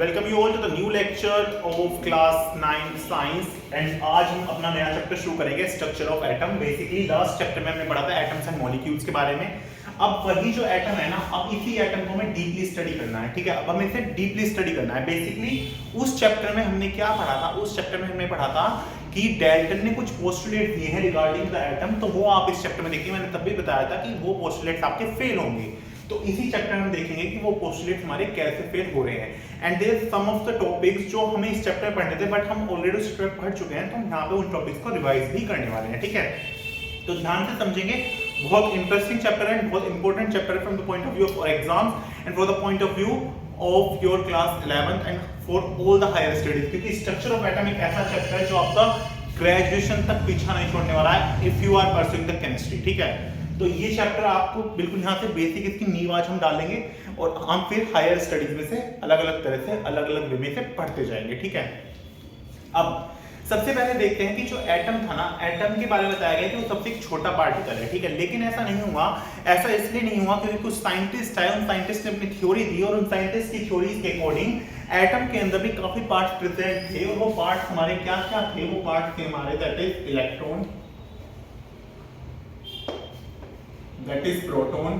Welcome you all to the new lecture of class 9 science and आज हम अपना नया चैप्टर शुरू करेंगे structure of atom. Basically last chapter में हमने पढ़ा था एटम्स एंड मॉलिक्यूल्स के बारे में। अब वही जो एटम है ना, अब इसी एटम को हमें डीपली स्टडी करना है। ठीक है, अब हमें इसे डीपली स्टडी करना है। बेसिकली उस चैप्टर में हमने क्या पढ़ा था, उस चैप्टर में हमने पढ़ा था कि डाल्टन ने कुछ पोस्टुलेट दिए हैं रिगार्डिंग द एटम, तो वो आप इस चैप्टर में देखिए। मैंने तब भी बताया था कि वो पोस्टुलेट्स आपके फेल होंगे, तो इसी चैप्टर में हम देखेंगे कि वो पोस्टुलेट हमारे कैसे फेल हो रहे हैं। And there some of the topics जो हमें इस चैप्टर में पढ़ने थे बट हम ऑलरेडी उस चैप्टर पढ़ चुके हैं, तो हम यहाँ पे उन टॉपिक्स को रिवाइज भी करने वाले हैं। ठीक है, तो ध्यान से समझेंगे। बहुत इंटरेस्टिंग चैप्टर है, बहुत इंपॉर्टेंट चैप्टर है from the point of view of exams and for the point of view of your class 11th and for all the higher studies, क्योंकि स्ट्रक्चर ऑफ एटम एक ऐसा चैप्टर है जो आपका graduation तक पीछा नहीं छोड़ने वाला है if you are pursuing the chemistry. ठीक है, तो ये चैप्टर आपको बिल्कुल यहाँ से बेसिक इसकी नींव आज हम डालेंगे और हम फिर हायर स्टडीज में से अलग अलग तरह से अलग अलग वे में से पढ़ते जाएंगे। ठीक है, अब सबसे पहले देखते हैं कि जो एटम था ना, एटम के बारे में बताया गया कि वो सबसे एक छोटा पार्टिकल है। ठीक है, लेकिन ऐसा नहीं हुआ। ऐसा इसलिए नहीं हुआ क्योंकि कुछ साइंटिस्ट आए, उन साइंटिस्ट ने अपनी थ्योरी दी और उन साइंटिस्ट की थ्योरीज के अकॉर्डिंग एटम के अंदर भी काफी पार्ट्स प्रेजेंट थे और वो पार्ट्स हमारे क्या क्या थे, वो पार्ट्स थे हमारे that is electron, that is proton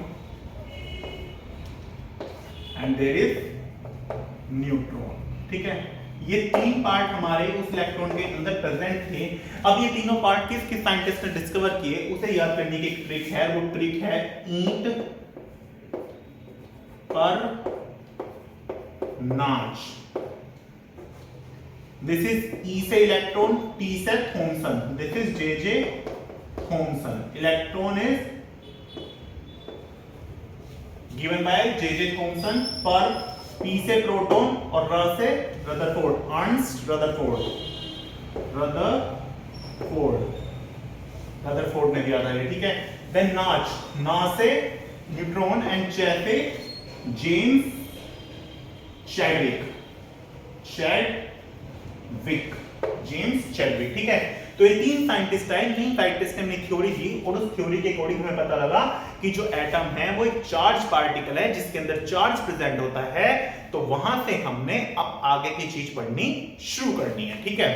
and there is neutron। ठीक है, ये तीन पार्ट हमारे उस इलेक्ट्रॉन के अंदर प्रेजेंट थे। अब ये तीनों पार्ट किस साइंटिस्ट ने डिस्कवर किए, उसे याद करने की एक ट्रिक है। वो ट्रिक है ईंट पर नाच। दिस इज ई से इलेक्ट्रॉन, टी से Thomson, this is J Thomson. Electron is given by J.J. Thomson, पर P से प्रोटॉन और R से रदरफोर्ड, अर्नस्ट रदरफोर्ड ने दिया था ये। ठीक है, देन नाच, ना से न्यूट्रॉन एंड चे से जेम्स चैडविक। ठीक है, तो ये तीन साइंटिस्ट आए, तीन साइंटिस्ट ने अपनी थ्योरी दी और उस थ्योरी के अकॉर्डिंग हमें पता लगा कि जो एटम है वो एक चार्ज पार्टिकल है जिसके अंदर चार्ज प्रेजेंट होता है। तो वहां से हमने अब आगे की चीज पढ़नी शुरू करनी है। ठीक है,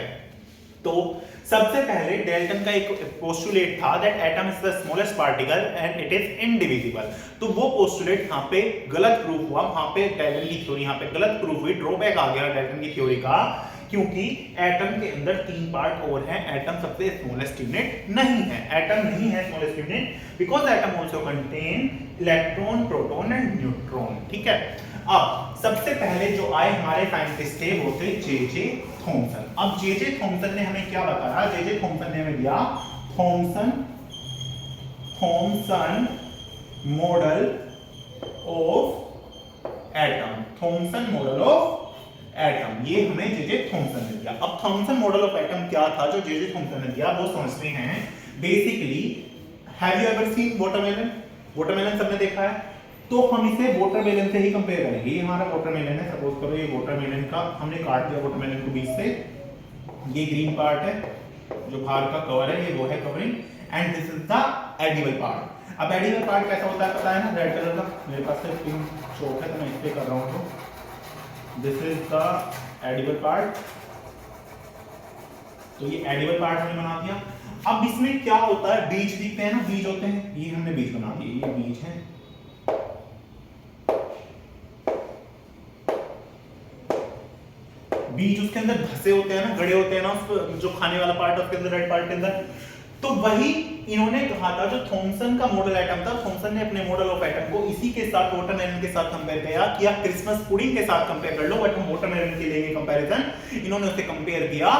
तो सबसे पहले डाल्टन का एक पोस्टुलेट था that atom is the smallest particle and it is indivisible. तो वो पोस्टुलेट यहाँ पे गलत प्रूफ हुआ, वहां पे डाल्टन की थ्योरी यहाँ पे गलत प्रूफ हुई, ड्रॉबैक आ गया डाल्टन की थ्योरी का, क्योंकि एटम के अंदर तीन पार्ट और हैं। एटम सबसे स्मॉलेस्ट यूनिट नहीं है, एटम नहीं है smallest unit, because atom also contain electron, proton and neutron. ठीक है, अब सबसे पहले जो आए हमारे साइंटिस्ट थे वो थे जे.जे. थॉमसन। अब जे.जे. थॉमसन ने हमें क्या बताया, जे.जे. थॉमसन ने हमें दिया Thompson model of atom, Thompson model of atom, ये हमें जे.जे. थॉमसन ने दिया। अब थॉमसन मॉडल ऑफ एटम क्या था जो जे.जे. थॉमसन ने दिया, वो समझते हैं। Basically have you ever seen watermelon? Watermelon सबने देखा है, तो हम इसे वाटरमेलन से ही कंपेयर करेंगे। ये हमारा वाटरमेलन है, सपोज करो ये वाटरमेलन का हमने काट दिया वाटरमेलन को बीच से, ये ग्रीन पार्ट है जो बाहर का कवर है, ये वो है covering, and this is the edible part. अब एडिबल पार्ट कैसा होता है पता है ना, रेड कलर का, मेरे पास से पिंक चौक है तो मैं इस पे कर रहा हूं। तो this is the edible part, तो ये एडिबल पार्ट हमने बना दिया। अब इसमें क्या होता है, बीज दिखते हैं ना, बीज होते हैं, ये हमने बीज बना दिए, ये बीज है। बीज उसके अंदर धसे होते हैं ना, गड़े होते हैं ना, उस जो खाने वाला पार्ट है उसके अंदर, रेड पार्ट के अंदर। तो वही इन्होंने कहा था, जो थॉमसन का मॉडल एटम था, थॉमसन ने अपने मॉडल ऑफ एटम को इसी के साथ वाटरमेलन के साथ कंपेयर किया, क्रिसमस पुडिंग के साथ कंपेयर कर लो, बट हम वाटरमेलन के लेंगे कंपैरिजन। इन्होंने उसे कंपेयर किया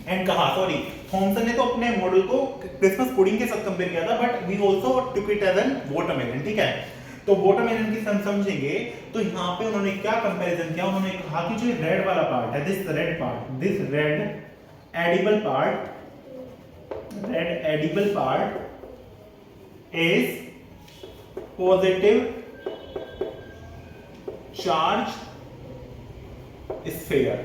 एंड कहा, सॉरी, थॉमसन ने तो अपने मॉडल को क्रिसमस पुडिंग के साथ कंपेयर किया था, but we also took it as an watermelon. ठीक है, तो वाटरमेलन की समझेंगे तो यहाँ पे उन्होंने क्या कंपैरिजन किया, उन्होंने कहा कि जो रेड वाला पार्ट है, this red edible part is positive charge sphere.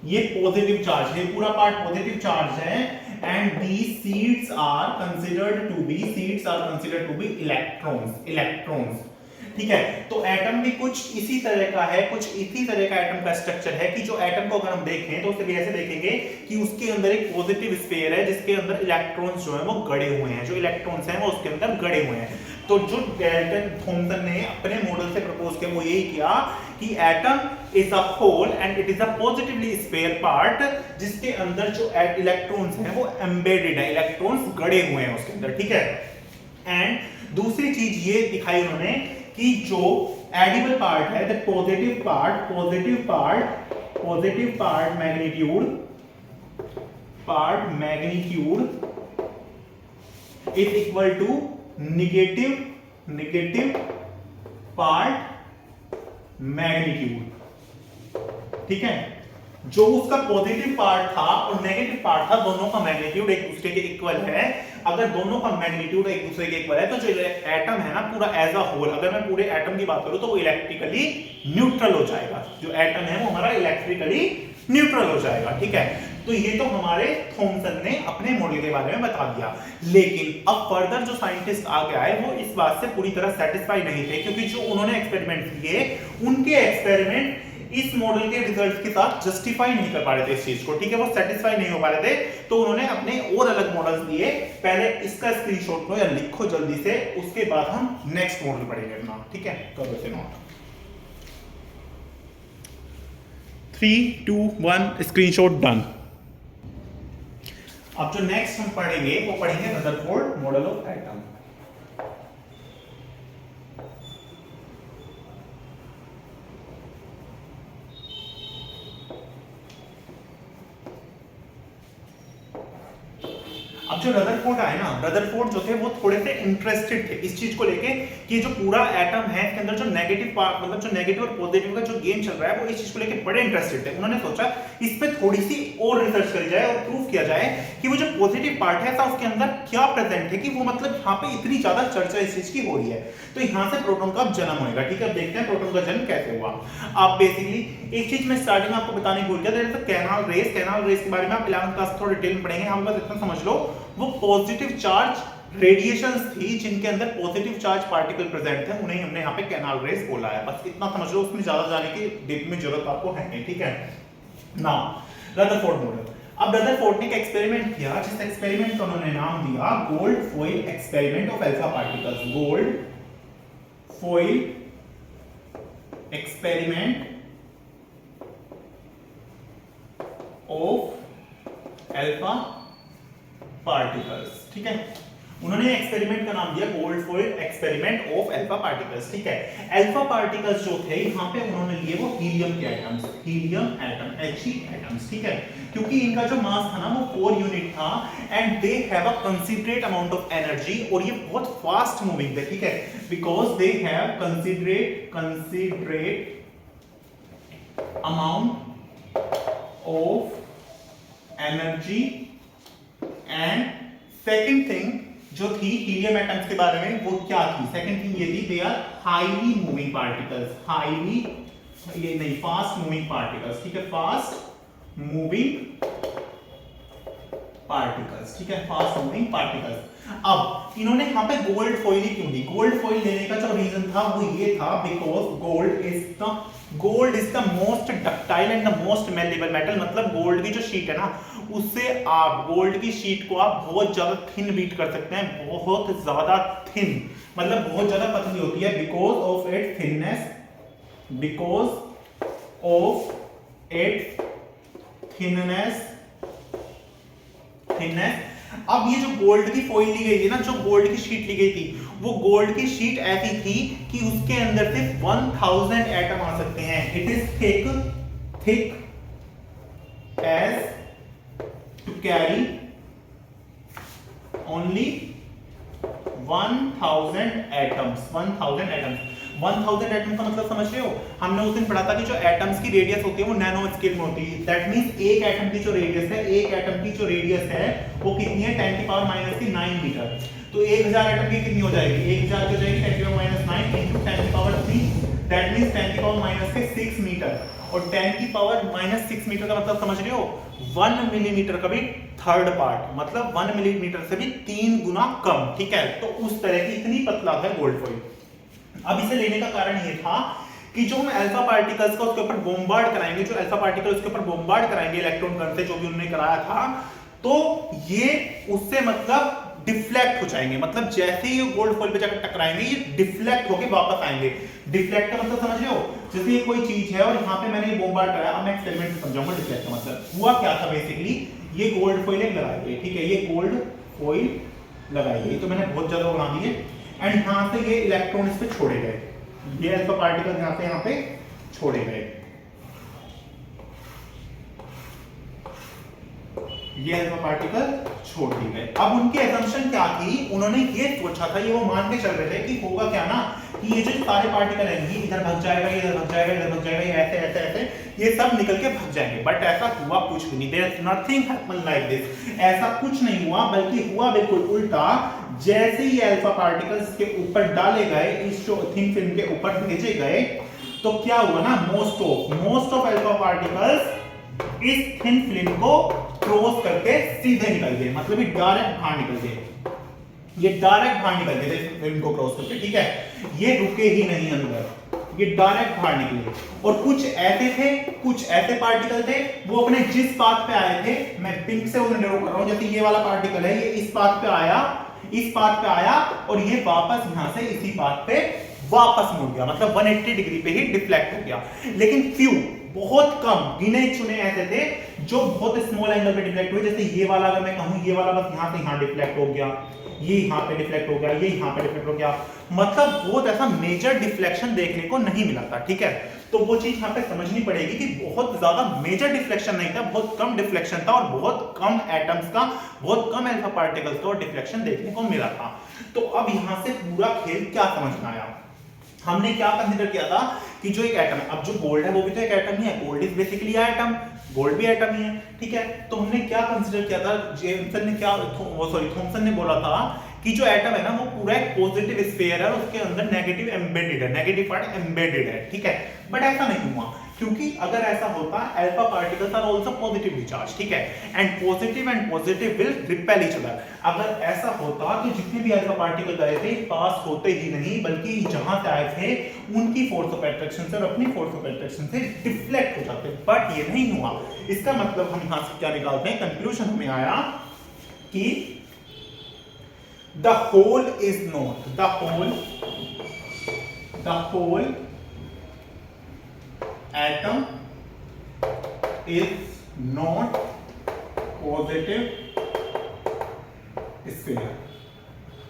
ये पॉजिटिव चार्ज है, पूरा पार्ट पॉजिटिव चार्ज है, and these seeds are considered to be electrons। ठीक है, तो एटम भी कुछ इसी तरह का है, कुछ इसी तरह का एटम का स्ट्रक्चर है कि जो एटम को अगर हम देखें तो उसे भी ऐसे देखेंगे कि उसके अंदर एक पॉजिटिव स्फीयर है जिसके अंदर इलेक्ट्रॉन्स जो है वो गड़े हुए हैं, जो इलेक्ट्रॉन्स हैं वो उसके अंदर गड़े हुए हैं। तो जो डैल्टन थॉमसन ने अपने मॉडल से प्रपोज किया वो यही किया कि atom is a whole and it is a positively sphere part जिसके अंदर जो इलेक्ट्रॉन्स हैं वो एम्बेडेड है, इलेक्ट्रॉन्स गड़े हुए हैं उसके अंदर, ठीक है। एंड दूसरी चीज ये दिखाई उन्होंने कि जो एडिबल पार्ट है, the positive part magnitude is equal to negative part magnitude, ठीक है। जो उसका पॉजिटिव पार्ट था और नेगेटिव पार्ट था, दोनों का मैग्नीट्यूड एक दूसरे के इक्वल है। अगर दोनों का मैग्नीट्यूड एक दूसरे के इक्वल है तो जो एटम है ना पूरा एज अ होल, अगर मैं पूरे एटम की बात करूं तो वो इलेक्ट्रिकली न्यूट्रल हो जाएगा। जो एटम है वो हमारा इलेक्ट्रिकली न्यूट्रल हो जाएगा, ठीक है। तो ये तो हमारे थॉमसन ने अपने मॉडल के बारे में बता दिया, लेकिन अब फर्दर जो साइंटिस्ट आगे आए वो इस बात से पूरी तरह सेटिस्फाई नहीं थे, क्योंकि जो उन्होंने एक्सपेरिमेंट किए उनके एक्सपेरिमेंट इस मॉडल के रिजल्ट के साथ जस्टिफाई नहीं कर पा रहे थे इस चीज को, ठीक है। वो सेटिस्फाई नहीं हो पा रहे थे, तो उन्होंने अपने और अलग मॉडल्स दिए। पहले इसका स्क्रीनशॉट लो या लिखो जल्दी से, उसके बाद हम नेक्स्ट मॉडल पढ़ेंगे अपना, ठीक है। करो से नोट 3 2 1 स्क्रीनशॉट डन। अब जो नेक्स्ट हम पढ़ेंगे वो पढ़ेंगे रदरफोर्ड मॉडल ऑफ एटम। अब जो रदरफोर्ड आए ना, रदरफोर्ड जो थे वो थोड़े से इंटरेस्टेड थे इस चीज को लेके कि जो पूरा एटम है इसके अंदर जो नेगेटिव पार्ट, मतलब जो नेगेटिव और पॉजिटिव का जो गेम चल रहा है वो इस चीज को लेके बड़े इंटरेस्टेड थे। उन्होंने सोचा इस पे थोड़ी सी और रिसर्च करी जाए और प्रूव किया जाए कि वो जो पॉजिटिव पार्ट है उसके अंदर क्या प्रेजेंट है, कि वो मतलब यहाँ पे इतनी ज्यादा चर्चा इस चीज की हो रही है। तो यहाँ से प्रोटॉन का जन्म होगा, ठीक है। देखते हैं प्रोटॉन का जन्म कैसे हुआ। आप बेसिकली एक चीज मैं स्टार्टिंग में आपको बताने भूल गया, there is a canal rays के बारे में आप 11th क्लास थोड़ा डिटेल में पढ़ेंगे। हम बस इतना समझ लो वो पॉजिटिव चार्ज रेडिएशंस थी जिनके अंदर पॉजिटिव चार्ज पार्टिकल प्रेजेंट थे, उन्हें हमने यहाँ पे कैनाल रेस बोला है। बस इतना समझ लो, उसमें ज्यादा जाने की डेप में जरूरत आपको है नहीं, ठीक है। Now Rutherford model. अब रदरफोर्ड ने एक एक्सपेरिमेंट किया जिस एक्सपेरिमेंट का उन्होंने नाम दिया gold foil experiment of alpha particles. Gold foil experiment of alpha particles, ठीक है। उन्होंने एक्सपेरिमेंट का नाम दिया gold foil experiment of alpha particles, ठीक है। अल्फा पार्टिकल्स जो थे यहाँ पे उन्होंने लिए वो हीलियम के atoms, helium atom He atoms, ठीक है। क्योंकि इनका जो मास था ना वो 4 यूनिट था and they have a considerate amount of energy, और ये बहुत फास्ट मूविंग थे, ठीक है। Because they have considerate amount of energy and second thing जो थी हीलियम एटम्स के बारे में वो क्या थी, सेकंड थिंग ये थी they are highly moving particles, highly ये नहीं फास्ट मूविंग पार्टिकल्स, ठीक है। फास्ट मूविंग पार्टिकल्स, ठीक है, फास्ट मूविंग पार्टिकल्स। अब इन्होंने यहाँ पे गोल्ड फॉइल ही क्यों दी? गोल्ड फॉइल लेने का जो रीजन था वो ये था because gold is the most ductile and the most malleable metal. मतलब गोल्ड की जो शीट है ना उससे आप गोल्ड की शीट को आप बहुत ज्यादा थिन बीट कर सकते हैं, बहुत ज्यादा थिन, मतलब बहुत ज्यादा पतली होती है because of its thinness, because of its thinness. अब ये जो गोल्ड की फॉइल ली गई थी ना, जो गोल्ड की शीट ली गई थी वो गोल्ड की शीट ऐसी थी कि उसके अंदर से 1000 एटम आ सकते हैं। It is thick as to carry only 1000 atoms. 1000 atom का मतलब समझ रहे हो? हमने उस दिन पढ़ा था कि जो एटम्स की रेडियस होती है वो नैनो स्केल में होती है। दैट मींस एक एटम की जो रेडियस है, एक एटम की जो रेडियस है वो कितनी है 10 की पावर -9 मीटर। तो 1000 एटम की कितनी हो जाएगी? 1000 की हो जाएगी 10 की पावर -9 into 10 की पावर 3, दैट मींस 10 की पावर -6 मीटर। और 10 की पावर -6 मीटर का मतलब समझ रहे हो? 1 मिलीमीटर का भी थर्ड पार्ट, मतलब 1 मिलीमीटर से भी 3 गुना कम, ठीक है। तो उस तरह की इतनी पतला है गोल्ड फॉइल। अब इसे लेने का कारण ये था कि जो हम अल्फा पार्टिकल्स का उसके ऊपर बॉम्बार्ड कराएंगे, जो अल्फा पार्टिकल उसके ऊपर बॉम्बार्ड कराएंगे इलेक्ट्रॉन गन से, जो भी उन्होंने कराया था, तो ये उससे मतलब डिफ्लेक्ट हो जाएंगे। मतलब जैसे ही ये गोल्ड फॉइल पे जाकर टकराएंगे ये डिफ्लेक्ट होके वापस आएंगे। डिफ्लेक्ट का मतलब समझ रहे हो, जैसे ये कोई चीज है और यहाँ पे मैंने ये बॉम्बार्ड कराया, अब मैं एक्सपेरिमेंट से समझाऊंगा डिफ्लेक्ट का मतलब। हुआ क्या था बेसिकली, ये गोल्ड फॉइल लगाई गई, ठीक है, ये गोल्ड फॉइल लगाई गई, तो मैंने बहुत ज्यादा बना दिए, एंड यहाँ से ये इलेक्ट्रॉन इस पे छोड़े गए, ये अल्फा पार्टिकल यहाँ पे छोड़े गए, ये अल्फा पार्टिकल छोड़ दिए गए। अब उनकी असम्पशन क्या थी, उन्होंने ये सोचा था, ये वो मान के चल रहे थे कि होगा क्या ना, कि ये जो सारे पार्टिकल हैं ये इधर भाग जाएगा, ये इधर भाग जाएगा, इधर भाग जाएगा, ये ऐसे ऐसे ऐसे ये सब निकल के भाग जाएंगे। बट ऐसा हुआ कुछ भी नहीं, there is nothing happen like this, ऐसा कुछ नहीं हुआ, बल्कि हुआ बिल्कुल उल्टा। जैसे ही अल्फा पार्टिकल्स के ऊपर डाले गए, इस जो थिन फिल्म के ऊपर भेजे गए, तो क्या हुआ ना, मोस्ट ऑफ अल्फा पार्टिकल्स इस थिन फिल्म को क्रॉस करके सीधे निकल गए, मतलब ये डायरेक्ट बाहर निकल गए, ये डायरेक्ट बाहर निकल गए थे फिल्म को क्रॉस करके, ठीक है, ये रुके ही नहीं अंदर, ये डायरेक्ट बाहर निकले। और कुछ ऐसे थे, कुछ ऐसे पार्टिकल थे, वो अपने जिस पाथ पे आए थे, मैं पिंक से उन्हें ड्रॉ कर रहा हूं, जैसे ये वाला पार्टिकल है, ये इस पाथ पे आया, इस पाथ पे आया, और ये वापस यहां से इसी पाथ पे वापस मुड़ गया, मतलब 180 डिग्री पे ही डिफ्लेक्ट हो गया। लेकिन फ्यू, बहुत कम गिने चुने ऐसे थे जो बहुत स्मॉल एंगल पे डिफ्लेक्ट हुए, जैसे ये वाला, अगर मैं कहूं ये वाला बस यहां से यहां डिफ्लेक्ट हो गया, ये यहां पे डिफ्लेक्ट हो गया, ये यहां पे डिफ्लेक्ट हो गया, मतलब बहुत ऐसा मेजर डिफ्लेक्शन देखने को नहीं मिला था, ठीक है। तो वो चीज यहां पे समझनी पड़ेगी कि बहुत ज्यादा मेजर डिफ्लेक्शन नहीं था, बहुत कम डिफ्लेक्शन था, और बहुत कम एटम्स का, बहुत कम अल्फा पार्टिकल्स का डिफ्लेक्शन देखने को मिला था। तो अब यहां से पूरा खेल क्या समझ में आया, हमने क्या कंसीडर किया था कि जो एक एटम है, अब जो गोल्ड है वो भी तो एक एटम ही है, gold is basically atom, gold भी एटम ही है, ठीक है। तो हमने क्या कंसीडर किया था, जेमसन ने क्या, थॉमसन ने बोला था कि जो एटम है ना वो पूरा एक पॉजिटिव स्फीयर है, उसके अंदर नेगेटिव एम्बेडेड है, नेगेटिव पार्ट एम्बेडेड है, ठीक है। बट ऐसा नहीं हुआ, क्योंकि अगर ऐसा होता, alpha particles are also positively charge, ठीक है, and positive will repel each other. अगर ऐसा होता तो जितने भी अल्फा पार्टिकल गए थे पास होते ही नहीं, बल्कि जहां से आए थे उनकी फोर्स ऑफ अट्रैक्शन से और अपनी फोर्स ऑफ अट्रैक्शन से डिफ्लेक्ट हो जाते, बट ये नहीं हुआ। इसका मतलब हम यहां से क्या निकालते हैं, कंक्लूजन हमें आया कि the whole is not, the whole atom is not positive sphere,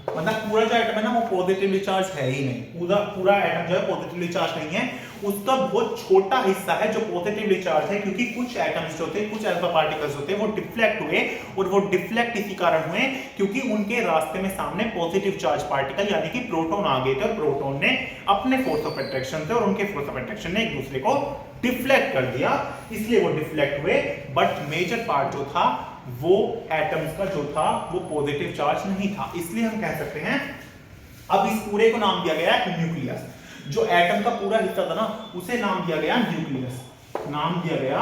मतलब पूरा जो एटम है ना वो पॉजिटिवली चार्ज है ही नहीं, पूरा एटम जो है पॉजिटिवली चार्ज नहीं है, उसका बहुत छोटा हिस्सा है जो पॉजिटिवली चार्ज है, क्योंकि कुछ एटम्स जो थे, कुछ अल्फा पार्टिकल्स होते हैं वो डिफ्लेक्ट हुए, और वो डिफ्लेक्ट इसी कारण हुए क्योंकि उनके रास्ते में सामने पॉजिटिव चार्ज पार्टिकल यानी कि प्रोटॉन आ गए थे, और प्रोटॉन ने अपने फोर्स ऑफ अट्रैक्शन से और उनके फोर्स ऑफ अट्रैक्शन ने एक दूसरे को डिफ्लेक्ट कर दिया, इसलिए वो डिफ्लेक्ट हुए। बट मेजर पार्ट जो था वो एटम्स का जो था वो पॉजिटिव चार्ज नहीं था, इसलिए हम कह सकते हैं, अब इस पूरे को नाम दिया गया है न्यूक्लियस, जो एटम का पूरा हिस्सा था ना उसे नाम दिया गया न्यूक्लियस, नाम दिया गया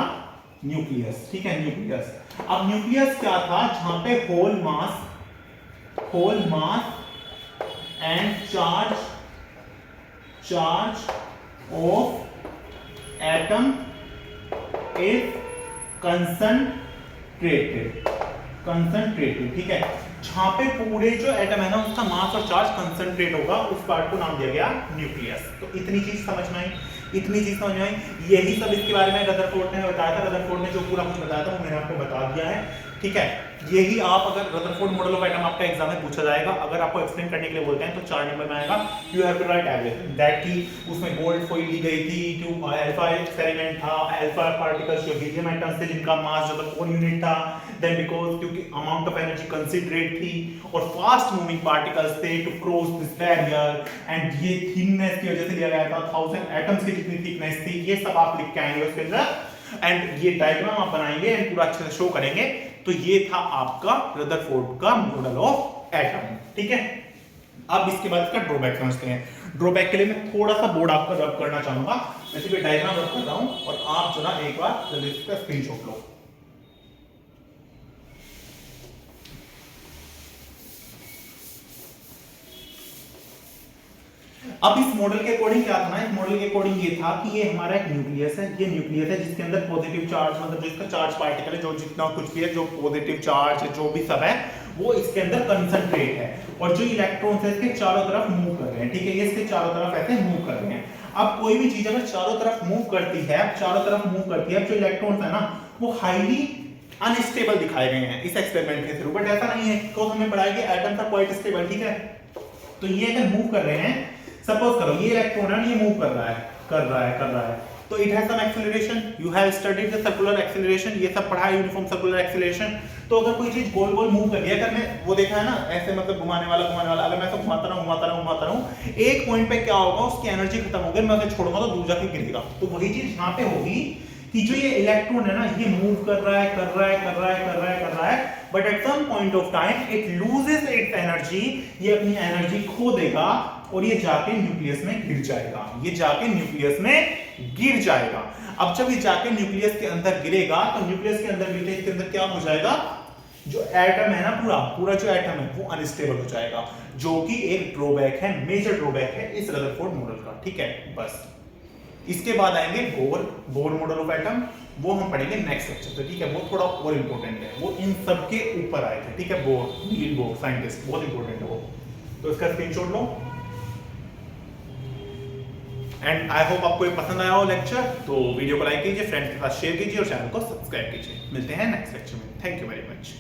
न्यूक्लियस, ठीक है, न्यूक्लियस। अब न्यूक्लियस क्या था, जहां पे whole mass and charge of atom is concentrated, ठीक है, जहां पे पूरे जो एटम है ना उसका मास और चार्ज कंसंट्रेट होगा, उस पार्ट को नाम दिया गया न्यूक्लियस। तो इतनी चीज समझ में आई, यही सब इसके बारे में रदरफोर्ड ने बताया था, रदरफोर्ड ने जो पूरा कुछ बताया था वो मैंने आपको बता दिया है, ठीक है। यही आप अगर रदरफोर्ड मॉडल ऑफ एटम आपका एग्जाम में पूछा जाएगा, अगर आपको एक्सप्लेन करने के लिए बोलते हैं तो 4 नंबर में आएगा, you have to write everything that, कि उसमें गोल्ड फॉइल ली गई थी, टू अल्फा एक्सपेरिमेंट था, अल्फा पार्टिकल्स जो हीलियम एटम्स थे जिनका मास जो था 4 यूनिट था, देन बिकॉज़ क्योंकि अमाउंट ऑफ एनर्जी कंसिडरेट थी, और फास्ट मूविंग पार्टिकल्स थे to cross this barrier, and ये थिकनेस की वजह से लिया गया था, 1000 एटम्स की जितनी थिकनेस थी, ये सब आप लिख के आएंगे उसके अंदर, एंड ये डायग्राम आप बनाएंगे एंड पूरा अच्छे से शो करेंगे। तो ये था आपका रदरफोर्ड का मॉडल ऑफ एटम, ठीक है। अब इसके बाद इसका ड्रॉबैक समझते हैं। ड्रॉबैक के लिए मैं थोड़ा सा बोर्ड आपका रब करना चाहूंगा, वैसे भी डायग्राम रब कर रहा हूं, और आप जो ना एक बार जल्दी इसका स्क्रीनशॉट लो। अब इस मॉडल के अकॉर्डिंग क्या था ना, इस मॉडल के अकॉर्डिंग ये था कि ये हमारा एक न्यूक्लियस है, ये न्यूक्लियस है जिसके अंदर पॉजिटिव चार्ज, मतलब जो इसका चार्ज पार्टिकल है, जो जितना कुछ भी है, जो पॉजिटिव चार्ज है, जो भी सब है वो इसके अंदर कंसंट्रेट है, और जो इलेक्ट्रॉन्स है इसके चारों तरफ मूव कर रहे हैं, ठीक है, ये इसके चारों तरफ ऐसे मूव कर रहे हैं। अब कोई भी चीज अगर चारों तरफ मूव करती है, चारों तरफ मूव करती है, जो इलेक्ट्रॉन्स है ना वो हाईली अनस्टेबल दिखाए गए हैं इस एक्सपेरिमेंट के थ्रू, बट ऐसा नहीं है, तो हमें पढ़ा है कि एटम्स आर क्वाइट स्टेबल, ठीक है। तो ये अगर मूव कर रहे हैं, सपोज करो ये इलेक्ट्रॉन है, ये मूव कर रहा है, तो it has some acceleration, you have studied the circular acceleration, ये सब पढ़ा है, यूनिफॉर्म सर्कुलर एक्सेलरेशन। तो अगर कोई चीज गोल गोल मूव कर रही है, अगर मैं वो देखा है ना ऐसे, मतलब घुमाने वाला, अगर मैं ऐसे घुमाता रहूं, एक पॉइंट पे क्या होगा, उसकी एनर्जी खत्म हो गई, मैं उसे छोड़ूंगा तो दूर जाके गिरेगा। तो वही चीज यहाँ पे होगी कि जो ये इलेक्ट्रॉन है ना, ये मूव कर रहा है, but at some point of time it loses its energy, ये अपनी एनर्जी खो देगा और ये जाके न्यूक्लियस में गिर जाएगा, अब जब ये जाके न्यूक्लियस के अंदर गिरेगा, तो न्यूक्लियस के अंदर गिरते इसके अंदर क्या हो जाएगा, जो एटम है ना पूरा जो एटम है वो अनस्टेबल हो जाएगा, जो कि एक ड्रॉबैक है, मेजर ड्रॉबैक है इस रदरफोर्ड मॉडल का, ठीक है। बस इसके बाद आएंगे बोर मॉडल ऑफ एटम, वो हम पढ़ेंगे नेक्स्ट लेक्चर पे, ठीक है, वो थोड़ा और इंपॉर्टेंट है, वो इन सब के ऊपर आए थे, ठीक है, नील बोर साइंटिस्ट, बहुत इंपॉर्टेंट है वो, तो इसका screenshot low. And I hope आपको ये पसंद आया हो लेक्चर, तो वीडियो को लाइक कीजिए, फ्रेंड्स के साथ शेयर कीजिए और चैनल को सब्सक्राइब कीजिए। मिलते हैं नेक्स्ट लेक्चर में, थैंक यू वेरी मच।